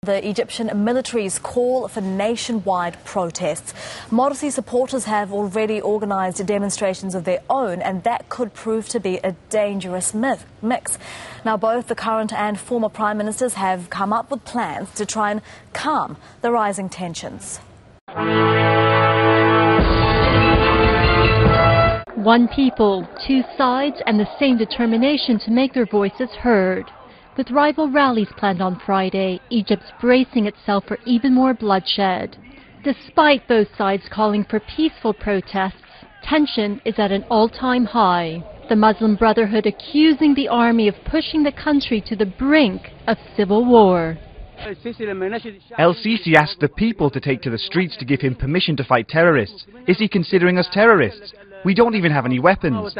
The Egyptian military's call for nationwide protests. Morsi supporters have already organised demonstrations of their own, and that could prove to be a dangerous mix. Now, both the current and former prime ministers have come up with plans to try and calm the rising tensions. One people, two sides, and the same determination to make their voices heard. With rival rallies planned on Friday, Egypt's bracing itself for even more bloodshed. Despite both sides calling for peaceful protests, tension is at an all-time high. The Muslim Brotherhood accusing the army of pushing the country to the brink of civil war. El-Sisi asked the people to take to the streets to give him permission to fight terrorists. Is he considering us terrorists? We don't even have any weapons.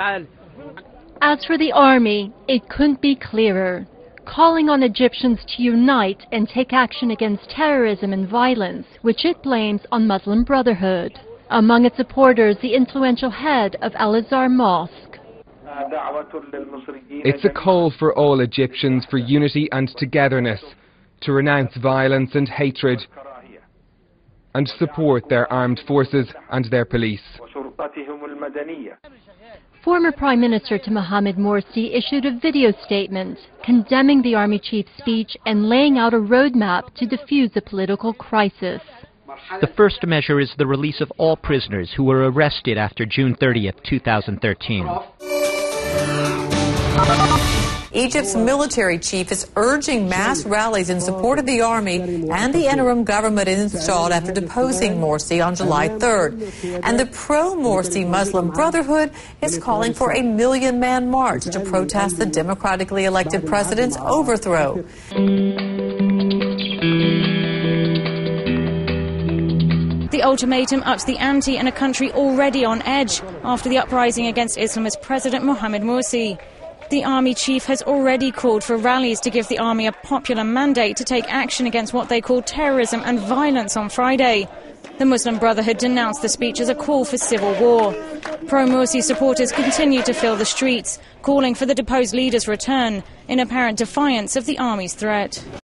As for the army, it couldn't be clearer, calling on Egyptians to unite and take action against terrorism and violence, which it blames on Muslim Brotherhood. Among its supporters, the influential head of Al-Azhar Mosque. It's a call for all Egyptians for unity and togetherness, to renounce violence and hatred, and support their armed forces and their police. Former Prime Minister Mohamed Morsi issued a video statement condemning the army chief's speech and laying out a roadmap to defuse the political crisis. The first measure is the release of all prisoners who were arrested after June 30th, 2013. Egypt's military chief is urging mass rallies in support of the army and the interim government it installed after deposing Morsi on July 3rd. And the pro-Morsi Muslim Brotherhood is calling for a 1 million-man march to protest the democratically elected president's overthrow. The ultimatum ups the ante in a country already on edge after the uprising against Islamist President Mohamed Morsi. The army chief has already called for rallies to give the army a popular mandate to take action against what they call terrorism and violence on Friday. The Muslim Brotherhood denounced the speech as a call for civil war. Pro-Morsi supporters continue to fill the streets, calling for the deposed leader's return, in apparent defiance of the army's threat.